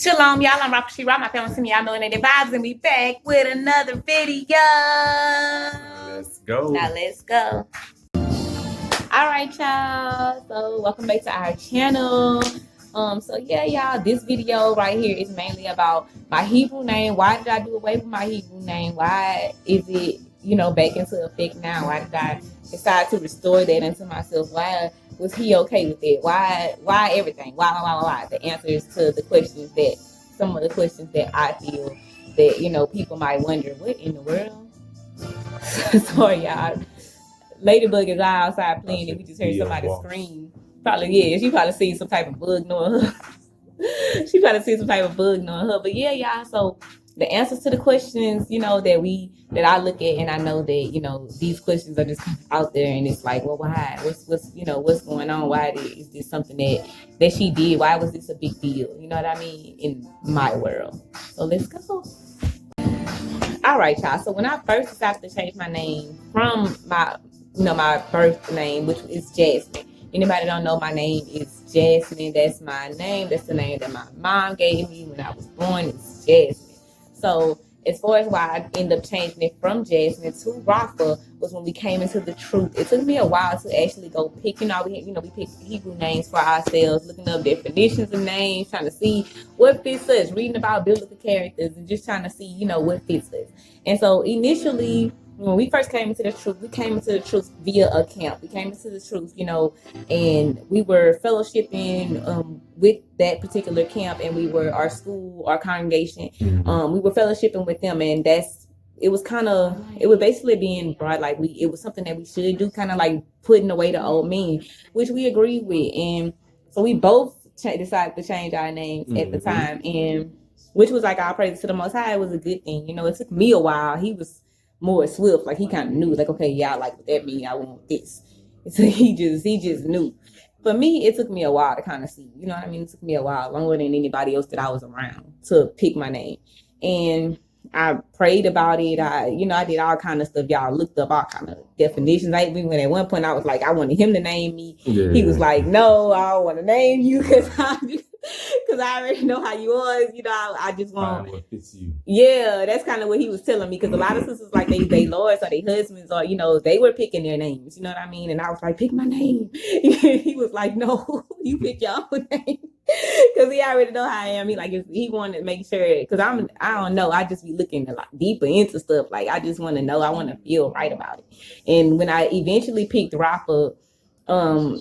Shalom, y'all. I'm Rapper She Rock. My family see me. Y'all know it ain't the vibes, and we back with another video. Let's go. Now let's go. All right, y'all. So welcome back to our channel. So yeah, y'all. This video right here is mainly about my Hebrew name. Why did I do away with my Hebrew name? Why is it, back into effect now? Why did I decide to restore that into myself? Why was he okay with it? Why everything? Why? The answers to the questions that some of the questions that I feel that people might wonder, what in the world? Sorry, y'all. Ladybug is outside playing and we just heard somebody scream. She probably seen some type of bug knowing her. She probably seen some type of bug knowing her. But yeah, y'all, so the answers to the questions, that I look at, and I know that, these questions are just out there, and it's like, well, why? What's going on? Why is this something that she did? Why was this a big deal? You know what I mean? In my world. So let's go. All right, y'all. So when I first decided to change my name from my birth name, which is Jasmine. Anybody don't know, my name is Jasmine. That's my name. That's the name that my mom gave me when I was born. It's Jasmine. So as far as why I ended up changing it from Jasmine to Rafa was when we came into the truth. It took me a while to actually go pick, we pick Hebrew names for ourselves, looking up definitions of names, trying to see what fits us, reading about biblical characters, and just trying to see, what fits us. And so initially, when we first came into the truth, we came into the truth via a camp. We came into the truth, and we were fellowshipping with that particular camp, and we were our school, our congregation. We were fellowshipping with them, and it was basically being brought like it was something that we should do, kind of like putting away the old me, which we agreed with. And so we both decided to change our names at the time, and which was like our praise to the Most High. It was a good thing. It took me a while. He was more swift, like he kind of knew, like, okay, yeah, I like what that means, I want this. So he just knew. For me, it took me a while to kind of see, you know what I mean? It took me a while, longer than anybody else that I was around, to pick my name. And I prayed about it. I did all kind of stuff. Y'all looked up all kind of definitions. When at one point I was like, I wanted him to name me. Yeah. He was like, no, I don't want to name you because I already know how you was. I just want what fits you. Yeah, that's kind of what he was telling me, because a lot of sisters, like they lords or they husbands, or they were picking their names. You know what I mean? And I was like, pick my name. He was like, no, you pick your own name. Because he already know how I am. He wanted to make sure, because I don't know, I just be looking a lot deeper into stuff. Like, I just want to know, I want to feel right about it. And when I eventually picked Rafa,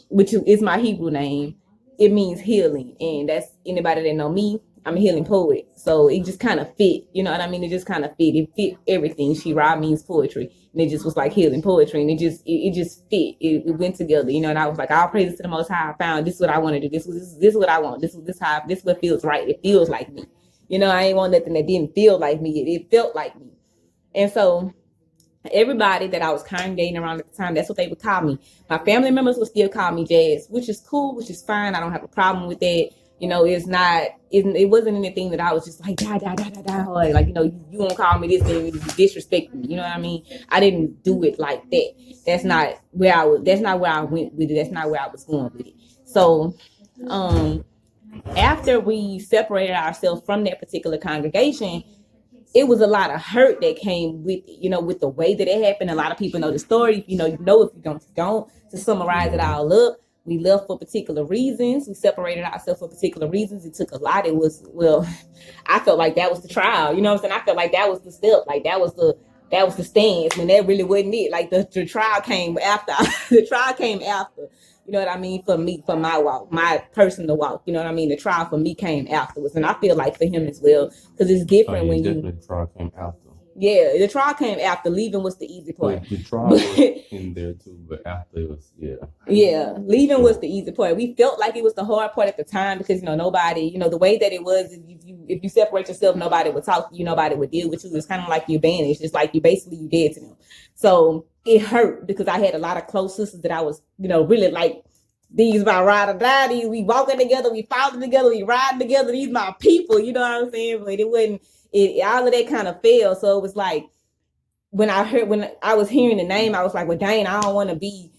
which is my Hebrew name, it means healing. And that's, anybody that know me, I'm a healing poet. So it just kind of fit, you know what I mean? It just kind of fit. It fit everything. Shira means poetry. And it just was like healing poetry. And it just fit. It went together, and I was like, all praises to the Most High. I found this is what I want to do. This is what I want. This what feels right. It feels like me. I ain't want nothing that didn't feel like me. It felt like me. And so everybody that I was congregating around at the time, that's what they would call me. My family members would still call me Jazz, which is cool, which is fine. I don't have a problem with that. It wasn't anything that I was just like, da, or like, you won't call me this thing, you disrespect me. You know what I mean? I didn't do it like that. That's not where I went with it. That's not where I was going with it. So, after we separated ourselves from that particular congregation, it was a lot of hurt that came with it, with the way that it happened. A lot of people know the story. If you know, if you don't. To summarize it all up, we left for particular reasons. We separated ourselves for particular reasons. It took a lot. I felt like that was the trial. You know what I'm saying? I felt like that was the step. Like that was the stance, when that really wasn't it. Like the trial came after. The trial came after. You know what I mean? For me, for my walk, my personal walk. You know what I mean? The trial for me came afterwards. And I feel like for him as well, because it's different when the trial came after. Yeah, the trial came after. Leaving was the easy part. The trial was in there too, but after it was, yeah. Yeah, leaving was the easy part. We felt like it was the hard part at the time, because nobody, the way that it was, if you separate yourself, nobody would talk to you, nobody would deal with you. It's kind of like you're banished. It's like you dead to them. So it hurt, because I had a lot of close sisters that I was, really like, these my ride or die. These we walking together, we falling together, we riding together. These my people, you know what I'm saying? But it wasn't. All of that kind of failed. So it was like, when I was hearing the name, I was like, well, dang, I don't want to be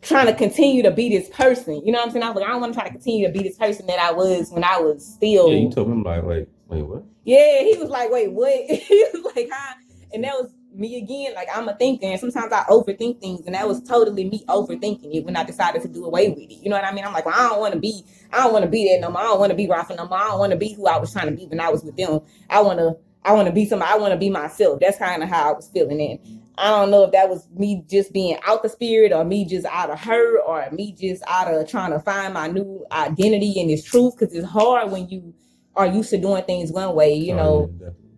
trying to continue to be this person. You know what I'm saying? I was like, I don't want to try to continue to be this person that I was when I was still. Yeah, you told him like, wait, what? Yeah, he was like, wait, what? He was like, huh? And that was me again. Like, I'm a thinker, and sometimes I overthink things, and that was totally me overthinking it when I decided to do away with it. You know what I mean? I'm like, well, I don't want to be that no more. I don't want to be Rafa no more. I don't want to be who I was trying to be when I was with them. I want to be somebody. I want to be myself. That's kind of how I was feeling. And I don't know if that was me just being out the spirit, or me just out of hurt, or me just out of trying to find my new identity and this truth. Because it's hard when you are used to doing things one way, you know,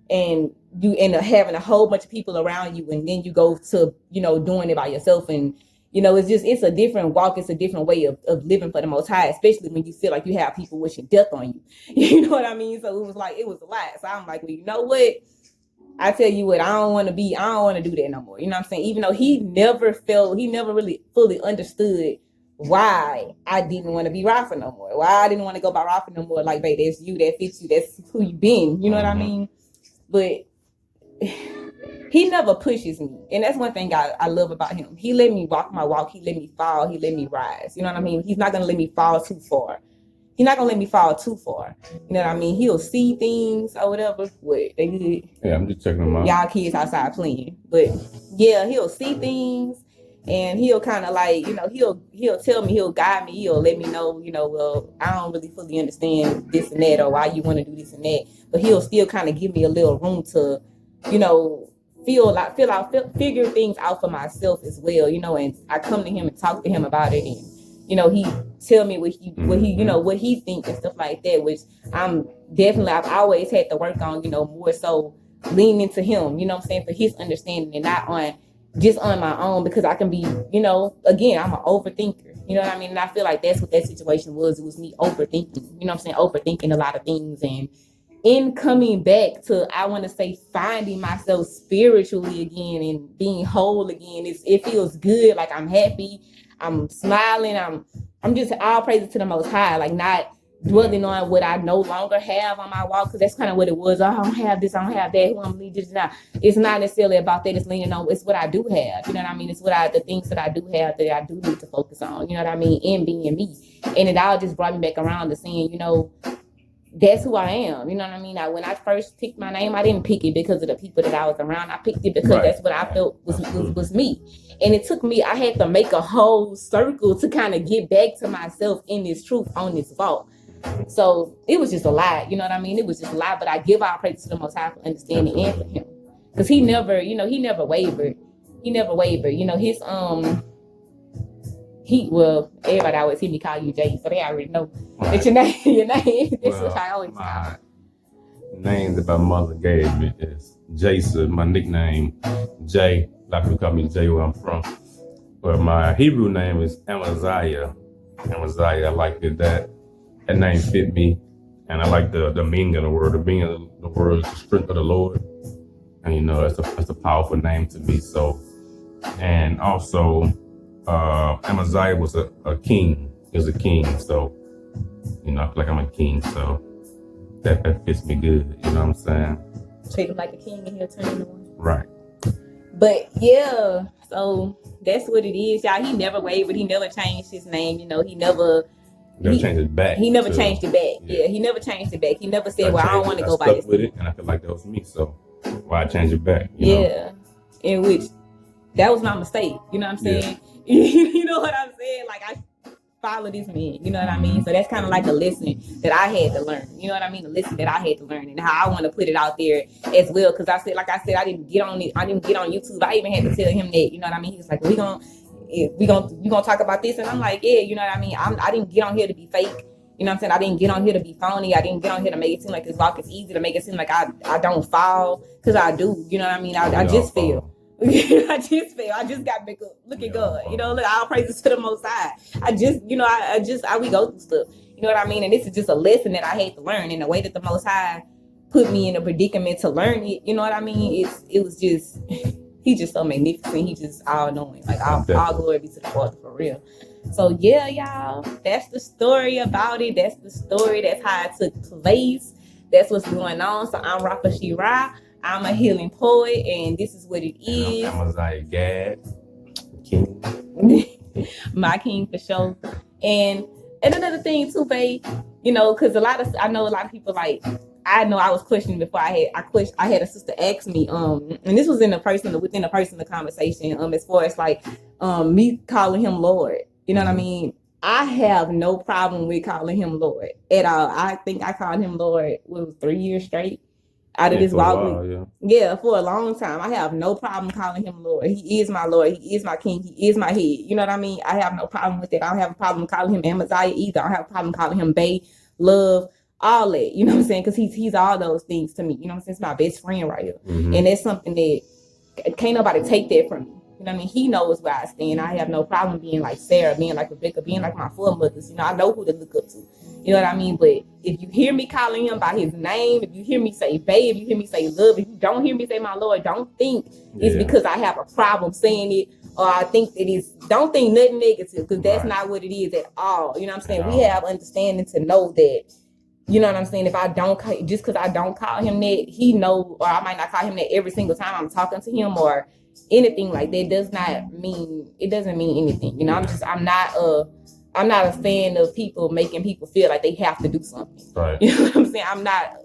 and you end up having a whole bunch of people around you, and then you go to, you know, doing it by yourself. And, you know, it's a different walk. It's a different way of living for the Most High, especially when you feel like you have people wishing death on you. You know what I mean? So it was a lot. So I'm like, well, you know what? I tell you what, I don't want to do that no more. You know what I'm saying? Even though he never really fully understood why I didn't want to be Rafa no more. Why I didn't want to go by Rafa no more. Like, babe, that's you, that fits you, that's who you been. You know what I mean? But he never pushes me. And that's one thing I love about him. He let me walk my walk. He let me fall. He let me rise. You know what I mean? He's not going to let me fall too far. He's not going to let me fall too far. You know what I mean? He'll see things or whatever. What, they good? Yeah, I'm just checking them out. Y'all kids outside playing. But yeah, he'll see things. And he'll kind of like, you know, he'll tell me, he'll guide me, he'll let me know, you know, well, I don't really fully understand this and that, or why you want to do this and that. But he'll still kind of give me a little room to, you know, figure things out for myself as well, you know. And I come to him and talk to him about it, and, you know, he tell me what he thinks and stuff like that, which I've always had to work on, you know, more so lean into him, you know what I'm saying, for his understanding, and not on just on my own, because I can be, you know, again, I'm an overthinker, you know what I mean? And I feel like that's what that situation was. It was me overthinking, you know what I'm saying? Overthinking a lot of things. And in coming back to, I want to say, finding myself spiritually again and being whole again, it feels good. Like, I'm happy, I'm smiling, I'm just all praises to the Most High, like not dwelling on what I no longer have on my walk, because that's kind of what it was. I don't have this, I don't have that, who I'm leading just now. It's not necessarily about that. It's leaning on, it's what I do have. You know what I mean? It's the things that I do have that I do need to focus on. You know what I mean? And being me. And it all just brought me back around to saying, you know, that's who I am. You know what I mean? When I first picked my name, I didn't pick it because of the people that I was around. I picked it because that's what I felt was me. And it took me, I had to make a whole circle to kind of get back to myself in this truth on this vault. So it was just a lot, you know what I mean? It was just a lot, but I give all praise to the Most High for understanding and for him. Because he never wavered. You know, everybody always hear me call you Jay, so they already know that your name. That's what I always call. My name that my mother gave me is Jason. My nickname, Jay. A lot of people call me Jay where I'm from. But my Hebrew name is Amaziah. I like that name fit me, and I like the meaning of the word. The meaning of the word is the strength of the Lord, and you know that's a powerful name to me. So, and also Amaziah was a king. He was a king, so you know I feel like I'm a king. So that fits me good. You know what I'm saying? Treat him like a king, and he'll turn into one. Right. But yeah, so that's what it is, y'all. He never wavered. He never changed his name. You know, he never changed it back. He never changed it back. Yeah, he never changed it back. He never said, "Well, I don't want to go by this." With it, and I feel like that was me. So why change it back? You know? In which that was my mistake. You know what I'm saying? Yeah. You know what I'm saying? Like, I follow this man. You know what I mean? So that's kind of like a lesson that I had to learn. You know what I mean? A lesson that I had to learn, and how I want to put it out there as well. Because I said, I didn't get on it. I didn't get on YouTube. I even had to tell him that. You know what I mean? He was like, "Well, we gonna talk about this," and I'm like, yeah, you know what I mean? I didn't get on here to be fake. You know what I'm saying? I didn't get on here to be phony. I didn't get on here to make it seem like this walk is easy, to make it seem like I don't fall, because I do. You know what I mean? I just fail. I just fail. I just got back up. Look at God. You know, look, all praises to the Most High. We go through stuff. You know what I mean? And this is just a lesson that I had to learn, in the way that the Most High put me in a predicament to learn it. You know what I mean? It was just, he's just so magnificent. He just all knowing. Like, all glory be to the Father, for real. So yeah, y'all, that's the story about it. That's the story. That's how it took place. That's what's going on. So I'm Rafa Shira. I'm a healing poet, and this is what it is. I'm Amaziah Gad, king. My king for sure. And another thing too, babe, you know, because I know a lot of people like, I know I was questioning before I had a sister ask me, and this was within the personal conversation, as far as like me calling him Lord. You know what I mean? I have no problem with calling him Lord at all. I think I called him Lord 3 years straight out of this walk. Yeah, for a long time. I have no problem calling him Lord. He is my Lord. He is my King. He is my head. You know what I mean? I have no problem with it. I don't have a problem calling him Amaziah either. I don't have a problem calling him Bae, Love, all that. You know what I'm saying? Because he's all those things to me. You know what I'm saying? It's my best friend right here. And that's something that can't nobody take that from me. You know what I mean? He knows where I stand. I have no problem being like Sarah, being like Rebecca, being like my foremothers. You know, I know who to look up to. You know what I mean? But if you hear me calling him by his name, if you hear me say babe, if you hear me say love, if you don't hear me say my Lord, don't think it's because I have a problem saying it, or I think don't think nothing negative, because that's not what it is at all. You know what I'm saying? We have understanding to know that, you know what I'm saying? If I don't, just because I don't call him that, he know, or I might not call him that every single time I'm talking to him or anything like that, it doesn't mean anything. You know, I'm not a fan of people making people feel like they have to do something. Right. You know what I'm saying?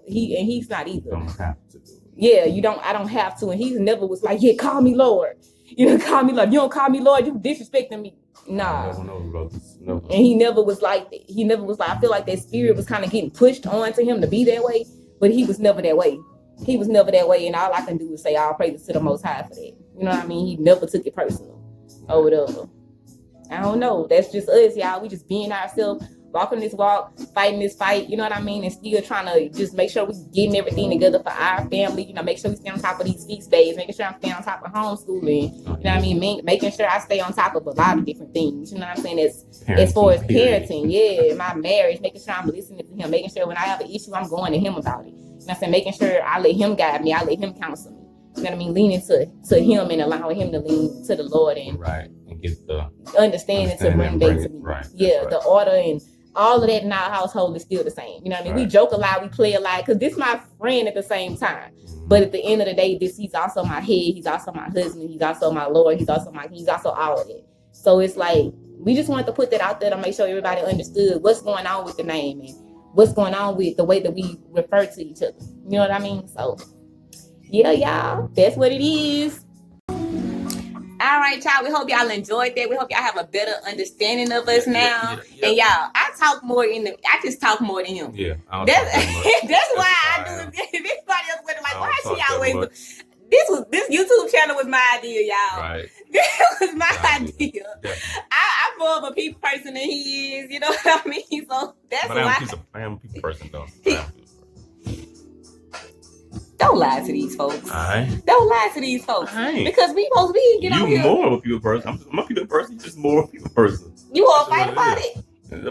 He's not either. Don't have to. Yeah, I don't have to. And he never was like, yeah, call me Lord. You know, call me Lord. You don't call me Lord, you disrespecting me. Nah. No. And he never was like that. He never was like, I feel like that spirit was kind of getting pushed onto him to be that way, but he was never that way. He was never that way, and all I can do is say all praises to the Most High for that. You know what I mean? He never took it personal or whatever. I don't know. That's just us, y'all. We just being ourselves, walking this walk, fighting this fight, you know what I mean? And still trying to just make sure we getting everything together for our family. You know, make sure we stay on top of these feast days, making sure I'm staying on top of homeschooling. You know what I mean? Making sure I stay on top of a lot of different things. You know what I'm saying? As far as parenting, my marriage, making sure I'm listening to him, making sure when I have an issue, I'm going to him about it. You know what I'm saying? Making sure I let him guide me, I let him counsel me. You know what I mean? Leaning to him and allowing him to lean to the Lord and get the understanding to bring back to me. Right. The order and all of that in our household is still the same. You know what I mean? We joke a lot, we play a lot, because this is my friend at the same time. But at the end of the day, he's also my head, he's also my husband, he's also my Lord, he's also all of it. So it's like, we just wanted to put that out there to make sure everybody understood what's going on with the name and what's going on with the way that we refer to each other. You know what I mean? So yeah, y'all, that's what it is. All right, y'all. We hope y'all enjoyed that. We hope y'all have a better understanding of us now. And y'all, I just talk more than him. Yeah, that's why I do it. Everybody else went like, why she always? This YouTube channel was my idea, y'all. Right. This was my idea. I'm more of a people person than he is. You know what I mean? So that's why. I am a people person though. Don't lie to these folks. Right. Don't lie to these folks. Because we supposed to be get on here. You more of a people person. I'm a people person. You just more of a people person. You want to fight about it?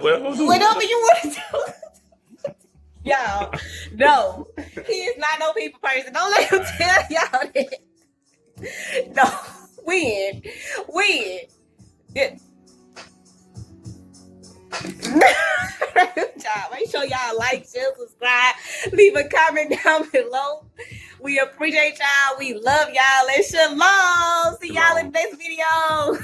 Whatever you want to do. Y'all, no. He is not no people person. Don't let him tell y'all that. No. Win. Yeah. Make sure y'all like, share, subscribe, leave a comment down below. We appreciate y'all. We love y'all. And shalom. See y'all in the next video.